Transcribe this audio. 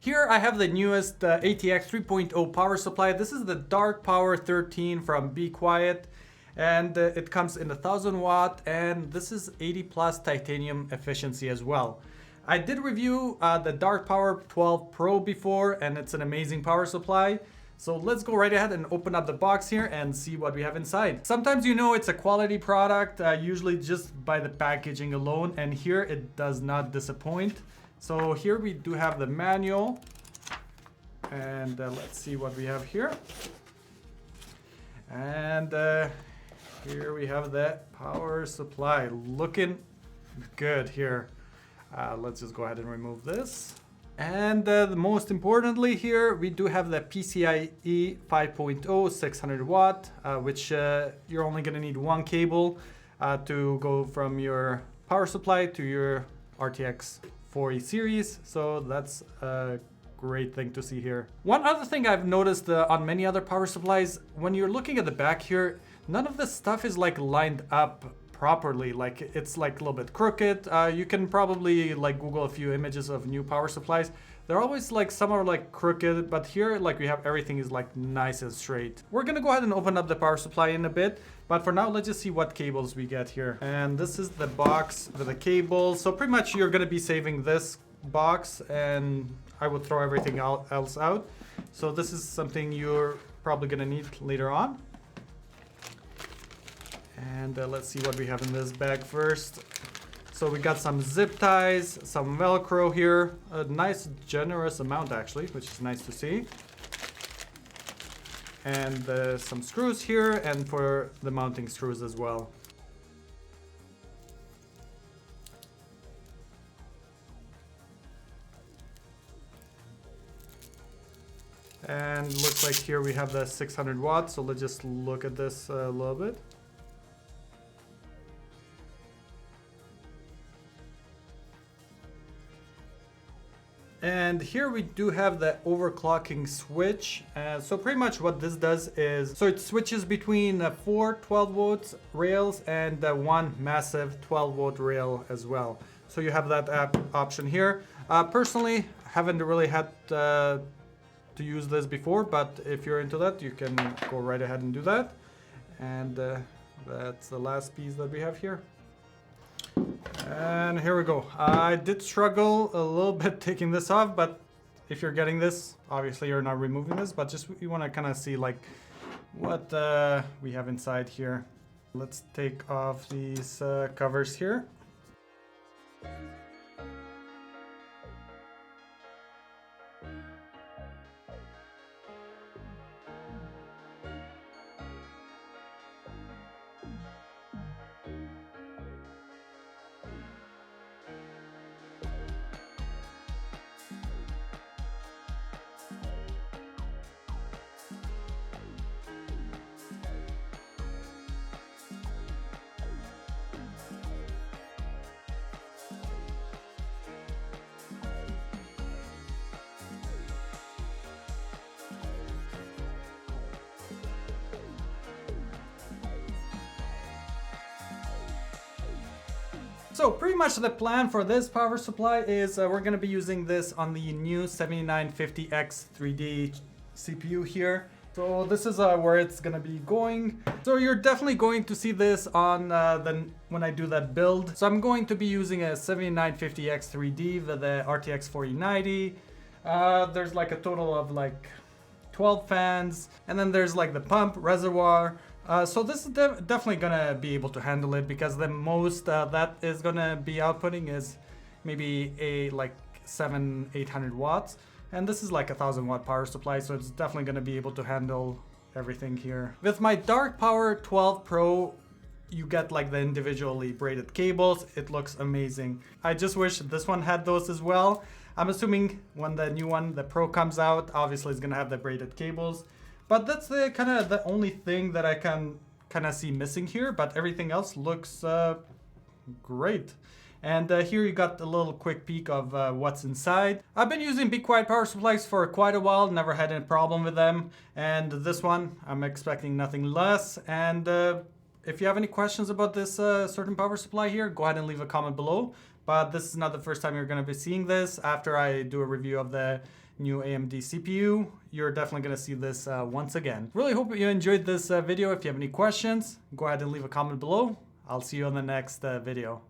Here I have the newest ATX 3.0 power supply. This is the Dark Power 13 from Be Quiet, and it comes in 1000 watt, and this is 80 plus titanium efficiency as well. I did review the Dark Power 12 Pro before, and it's an amazing power supply. So let's go right ahead and open up the box here and see what we have inside. Sometimes you know it's a quality product, usually just by the packaging alone, and here it does not disappoint. So here we do have the manual, and let's see what we have here. And here we have the power supply, looking good here. Let's just go ahead and remove this. And the most importantly here, we do have the PCIe 5.0 600 watt, which you're only gonna need one cable to go from your power supply to your RTX 40 series. So that's a great thing to see here. One other thing I've noticed on many other power supplies, when you're looking at the back here, none of the stuff is like lined up properly. Like it's like a little bit crooked. You can probably like Google a few images of new power supplies. They're always like, some are like crooked, but here like we have everything is like nice and straight. We're gonna go ahead and open up the power supply in a bit, but for now let's just see what cables we get here. And this is the box with the cables. So pretty much you're gonna be saving this box, and I will throw everything else out. So this is something you're probably gonna need later on. And let's see what we have in this bag first. So we got some zip ties, some Velcro here, a nice generous amount actually, which is nice to see. And some screws here, and for the mounting screws as well. And looks like here we have the 600 watts, so let's just look at this a little bit. And here we do have the overclocking switch. So pretty much what this does is, so it switches between 4 12 volts rails and one massive 12 volt rail as well. So you have that option here. Personally, haven't really had to use this before, but if you're into that, you can go right ahead and do that. And that's the last piece that we have here. And here we go. I did struggle a little bit taking this off, but if you're getting this, obviously you're not removing this, but just you want to kind of see like what we have inside here. Let's take off these covers here. So pretty much the plan for this power supply is we're going to be using this on the new 7950X 3D CPU here. So this is where it's going to be going. So you're definitely going to see this on when I do that build. So I'm going to be using a 7950X 3D with the RTX 4090. There's like a total of like 12 fans, and then there's like the pump reservoir. So this is definitely gonna be able to handle it, because the most that is gonna be outputting is maybe a like 700-800 watts, and this is like 1000 watt power supply, so it's definitely gonna be able to handle everything here. With my Dark Power 12 Pro, you get like the individually braided cables. It looks amazing. I just wish this one had those as well. I'm assuming when the new one, the Pro, comes out, obviously it's gonna have the braided cables. But that's the kind of the only thing that I can kind of see missing here, but everything else looks great. And here you got a little quick peek of what's inside. I've been using Be Quiet power supplies for quite a while, never had any problem with them. And this one, I'm expecting nothing less. And if you have any questions about this certain power supply here, go ahead and leave a comment below. But this is not the first time you're going to be seeing this. After I do a review of the new AMD CPU, you're definitely going to see this once again. Really hope you enjoyed this video. If you have any questions, go ahead and leave a comment below. I'll see you on the next video.